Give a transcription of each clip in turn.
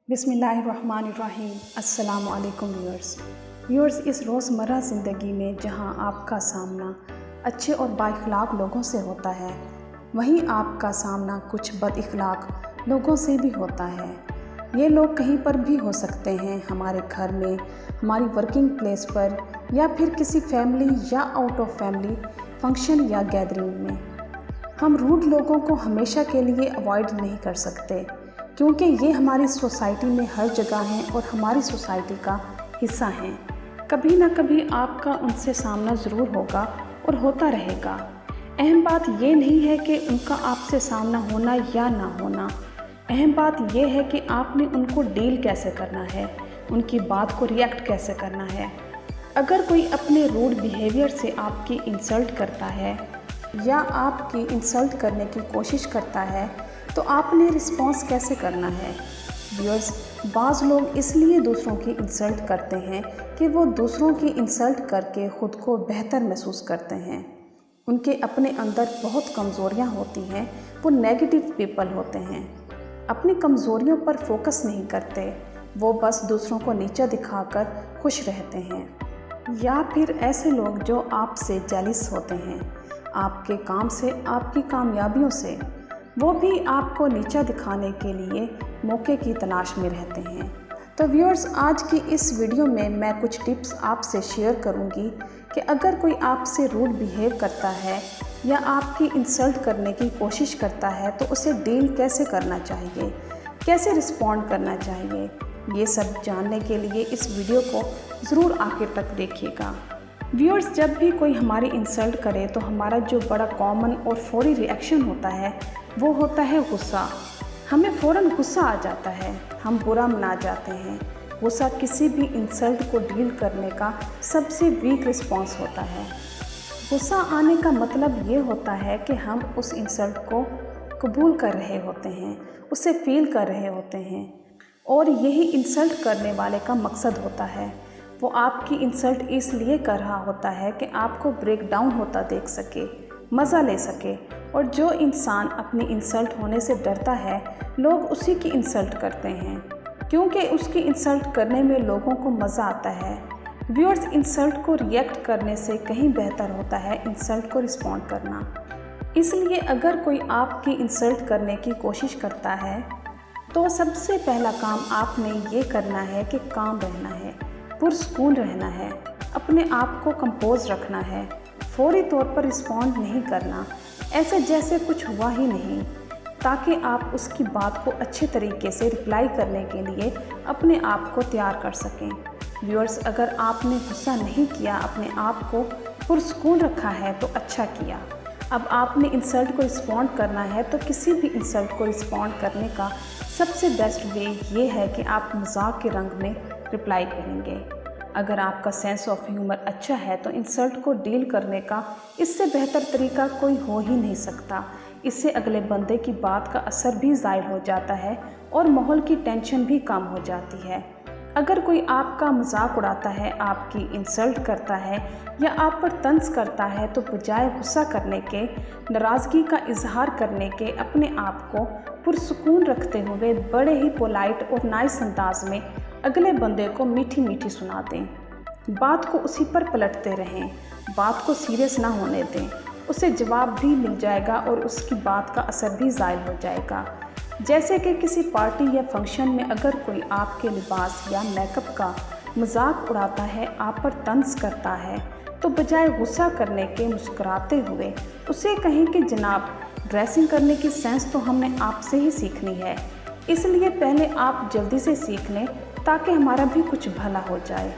बिस्मिल्लाहिर्रहमानिर्रहीम। अस्सलाम वालेकुम व्यूअर्स। इस रोज़मर्रा ज़िंदगी में जहां आपका सामना अच्छे और बाइखलाक लोगों से होता है, वहीं आपका सामना कुछ बदइखलाक लोगों से भी होता है। ये लोग कहीं पर भी हो सकते हैं, हमारे घर में, हमारी वर्किंग प्लेस पर, या फिर किसी फैमिली या आउट ऑफ फैमिली फंक्शन या गैदरिंग में। हम रूड लोगों को हमेशा के लिए अवॉइड नहीं कर सकते, क्योंकि ये हमारी सोसाइटी में हर जगह हैं और हमारी सोसाइटी का हिस्सा हैं। कभी ना कभी आपका उनसे सामना ज़रूर होगा और होता रहेगा। अहम बात ये नहीं है कि उनका आपसे सामना होना या ना होना, अहम बात ये है कि आपने उनको डील कैसे करना है, उनकी बात को रिएक्ट कैसे करना है। अगर कोई अपने रूड बिहेवियर से आपकी इंसल्ट करता है या आपकी इंसल्ट करने की कोशिश करता है, तो आपने रिस्पॉन्स कैसे करना है। व्यूअर्स, बाज़ लोग इसलिए दूसरों की इंसल्ट करते हैं कि वो दूसरों की इंसल्ट करके ख़ुद को बेहतर महसूस करते हैं। उनके अपने अंदर बहुत कमज़ोरियाँ होती हैं, वो नेगेटिव पीपल होते हैं, अपनी कमज़ोरियों पर फोकस नहीं करते, वो बस दूसरों को नीचा दिखाकर खुश रहते हैं। या फिर ऐसे लोग जो आपसे जेलिस होते हैं, आपके काम से, आपकी कामयाबियों से, वो भी आपको नीचा दिखाने के लिए मौके की तलाश में रहते हैं। तो व्यूअर्स, आज की इस वीडियो में मैं कुछ टिप्स आपसे शेयर करूंगी कि अगर कोई आपसे रूड बिहेव करता है या आपकी इंसल्ट करने की कोशिश करता है, तो उसे डील कैसे करना चाहिए, कैसे रिस्पॉन्ड करना चाहिए। ये सब जानने के लिए इस वीडियो को ज़रूर आखिर तक देखिएगा। व्यूअर्स, जब भी कोई हमारी इंसल्ट करे तो हमारा जो बड़ा कॉमन और फौरी रिएक्शन होता है वो होता है गुस्सा। हमें फ़ौरन गुस्सा आ जाता है, हम बुरा मना जाते हैं। गुस्सा किसी भी इंसल्ट को डील करने का सबसे वीक रिस्पॉन्स होता है। गुस्सा आने का मतलब ये होता है कि हम उस इंसल्ट को कबूल कर रहे होते हैं, उसे फील कर रहे होते हैं, और यही इंसल्ट करने वाले का मकसद होता है। वो आपकी इंसल्ट इसलिए कर रहा होता है कि आपको ब्रेक डाउन होता देख सके, मज़ा ले सके। और जो इंसान अपनी इंसल्ट होने से डरता है, लोग उसी की इंसल्ट करते हैं, क्योंकि उसकी इंसल्ट करने में लोगों को मज़ा आता है। व्यूअर्स, इंसल्ट को रिएक्ट करने से कहीं बेहतर होता है इंसल्ट को रिस्पॉन्ड करना। इसलिए अगर कोई आपकी इंसल्ट करने की कोशिश करता है, तो सबसे पहला काम आपने ये करना है कि काम रहना है, पुरसुकून रहना है, अपने आप को कंपोज रखना है, फौरी तौर पर रिस्पॉन्ड नहीं करना, ऐसे जैसे कुछ हुआ ही नहीं, ताकि आप उसकी बात को अच्छे तरीके से रिप्लाई करने के लिए अपने आप को तैयार कर सकें। व्यूअर्स, अगर आपने गुस्सा नहीं किया, अपने आप को पुरसुकून रखा है, तो अच्छा किया। अब आपने इंसल्ट को रिस्पॉन्ड करना है, तो किसी भी इंसल्ट को रिस्पॉन्ड करने का सबसे बेस्ट वे ये है कि आप मजाक के रंग में रिप्लाई करेंगे। अगर आपका सेंस ऑफ ह्यूमर अच्छा है, तो इंसल्ट को डील करने का इससे बेहतर तरीका कोई हो ही नहीं सकता। इससे अगले बंदे की बात का असर भी ज़ाहिर हो जाता है और माहौल की टेंशन भी कम हो जाती है। अगर कोई आपका मजाक उड़ाता है, आपकी इंसल्ट करता है या आप पर तंज करता है, तो बजाय गुस्सा करने के, नाराज़गी का इजहार करने के, अपने आप को पुरसुकून रखते हुए बड़े ही पोलाइट और नाइस अंदाज में अगले बंदे को मीठी मीठी सुना दें। बात को उसी पर पलटते रहें, बात को सीरियस ना होने दें। उसे जवाब भी मिल जाएगा और उसकी बात का असर भी ज़ाहिर हो जाएगा। जैसे कि किसी पार्टी या फंक्शन में अगर कोई आपके लिबास या मेकअप का मजाक उड़ाता है, आप पर तंज करता है, तो बजाय गुस्सा करने के मुस्कुराते हुए उसे कहें कि जनाब, ड्रेसिंग करने की सेंस तो हमने आपसे ही सीखनी है, इसलिए पहले आप जल्दी से सीख लें ताकि हमारा भी कुछ भला हो जाए।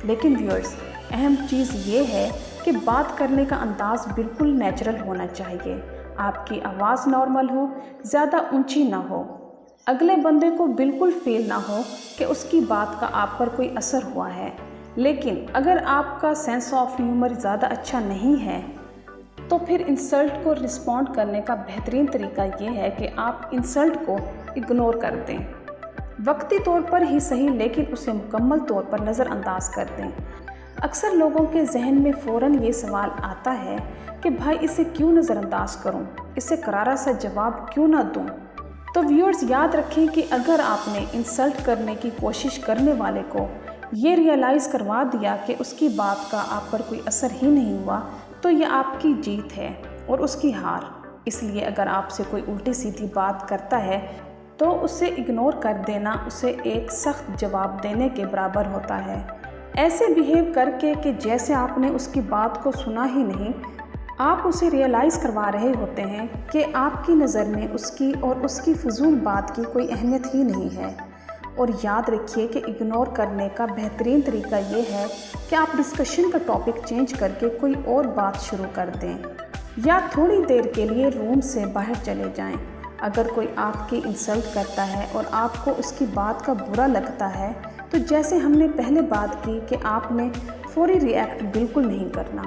लेकिन व्यूअर्स, अहम चीज़ ये है कि बात करने का अंदाज़ बिल्कुल नेचुरल होना चाहिए। आपकी आवाज़ नॉर्मल हो, ज़्यादा ऊंची ना हो, अगले बंदे को बिल्कुल फील ना हो कि उसकी बात का आप पर कोई असर हुआ है। लेकिन अगर आपका सेंस ऑफ ह्यूमर ज़्यादा अच्छा नहीं है, तो फिर इंसल्ट को रिस्पॉन्ड करने का बेहतरीन तरीका ये है कि आप इंसल्ट को इग्नोर कर दें। वक्ती तौर पर ही सही, लेकिन उसे मुकम्मल तौर पर नज़रअंदाज कर दें। अक्सर लोगों के जहन में फ़ौरन ये सवाल आता है कि भाई, इसे क्यों नज़रअंदाज करूं, इसे करारा सा जवाब क्यों ना दूं। تو ویورز یاد رکھیں کہ اگر آپ نے انسلٹ کرنے کی کوشش کرنے والے کو یہ ریئلائز کروا دیا کہ اس کی بات کا آپ پر کوئی اثر ہی نہیں ہوا تو یہ آپ کی جیت ہے اور اس کی ہار۔ اس لیے اگر آپ سے کوئی الٹی سیدھی بات کرتا ہے تو اسے اگنور کر دینا اسے ایک سخت جواب دینے کے برابر ہوتا ہے۔ ایسے بیہیو کر کے کہ جیسے آپ نے اس کی بات کو سنا ہی نہیں، آپ اسے ریئلائز کروا رہے ہوتے ہیں کہ آپ کی نظر میں اس کی اور اس کی فضول بات کی کوئی اہمیت ہی نہیں ہے۔ اور یاد رکھیے کہ اگنور کرنے کا بہترین طریقہ یہ ہے کہ آپ ڈسکشن کا ٹاپک چینج کر کے کوئی اور بات شروع کر دیں یا تھوڑی دیر کے لیے روم سے باہر چلے جائیں۔ اگر کوئی آپ کی انسلٹ کرتا ہے اور آپ کو اس کی بات کا برا لگتا ہے تو جیسے ہم نے پہلے بات کی کہ آپ نے فوری ری ایکٹ بالکل نہیں کرنا،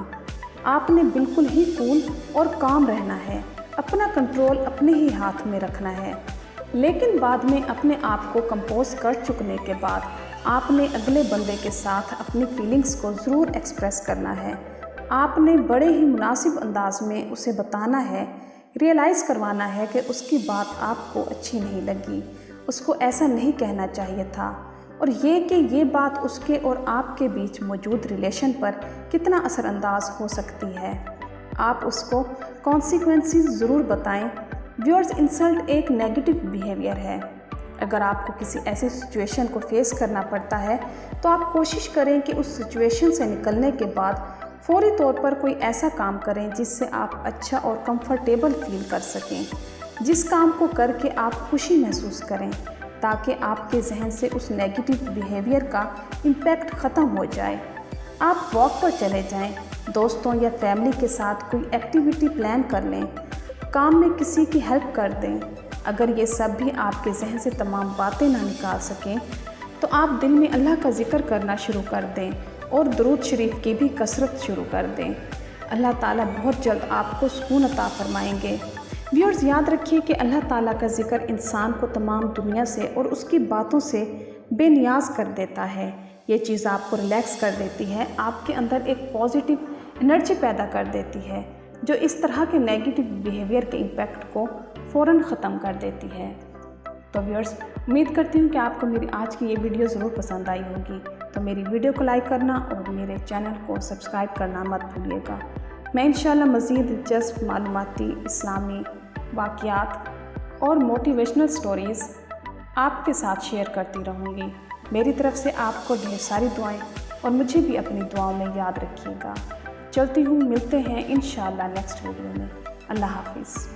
آپ نے بالکل ہی کول اور کام رہنا ہے، اپنا کنٹرول اپنے ہی ہاتھ میں رکھنا ہے۔ لیکن بعد میں اپنے آپ کو کمپوز کر چکنے کے بعد آپ نے اگلے بندے کے ساتھ اپنی فیلنگز کو ضرور ایکسپریس کرنا ہے۔ آپ نے بڑے ہی مناسب انداز میں اسے بتانا ہے، ریئلائز کروانا ہے کہ اس کی بات آپ کو اچھی نہیں لگی، اس کو ایسا نہیں کہنا چاہیے تھا، اور یہ کہ یہ بات اس کے اور آپ کے بیچ موجود ریلیشن پر کتنا اثر انداز ہو سکتی ہے۔ آپ اس کو کانسیکوینسز ضرور بتائیں۔ ویورز، انسلٹ ایک نیگیٹو بیہیویئر ہے۔ اگر آپ کو کسی ایسی سچویشن کو فیس کرنا پڑتا ہے تو آپ کوشش کریں کہ اس سچویشن سے نکلنے کے بعد فوری طور پر کوئی ایسا کام کریں جس سے آپ اچھا اور کمفرٹیبل فیل کر سکیں، جس کام کو کر کے آپ خوشی محسوس کریں، تاکہ آپ کے ذہن سے اس نیگیٹو بیہیویئر کا امپیکٹ ختم ہو جائے۔ آپ واک پر چلے جائیں، دوستوں یا فیملی کے ساتھ کوئی ایکٹیویٹی پلان کر لیں، کام میں کسی کی ہیلپ کر دیں۔ اگر یہ سب بھی آپ کے ذہن سے تمام باتیں نہ نکال سکیں تو آپ دل میں اللہ کا ذکر کرنا شروع کر دیں اور درود شریف کی بھی کثرت شروع کر دیں۔ اللہ تعالیٰ بہت جلد آپ کو سکون عطا فرمائیں گے۔ ویورز، یاد رکھیے کہ اللہ تعالیٰ کا ذکر انسان کو تمام دنیا سے اور اس کی باتوں سے بے نیاز کر دیتا ہے۔ یہ چیز آپ کو ریلیکس کر دیتی ہے، آپ کے اندر ایک پازیٹیو انرجی پیدا کر دیتی ہے جو اس طرح کے نیگیٹو بیہیویئر کے امپیکٹ کو فوراً ختم کر دیتی ہے۔ تو ویورز، امید کرتی ہوں کہ آپ کو میری آج کی یہ ویڈیو ضرور پسند آئی ہوگی، تو میری ویڈیو کو لائک کرنا اور میرے چینل کو سبسکرائب کرنا مت بھولیے گا۔ میں انشاءاللہ مزید دلچسپ معلوماتی، اسلامی واقعات اور موٹیویشنل سٹوریز آپ کے ساتھ شیئر کرتی رہوں گی۔ میری طرف سے آپ کو ڈھیر ساری دعائیں، اور مجھے بھی اپنی دعاؤں میں یاد رکھیے گا۔ چلتی ہوں، ملتے ہیں انشاءاللہ نیکسٹ ویڈیو میں۔ اللہ حافظ۔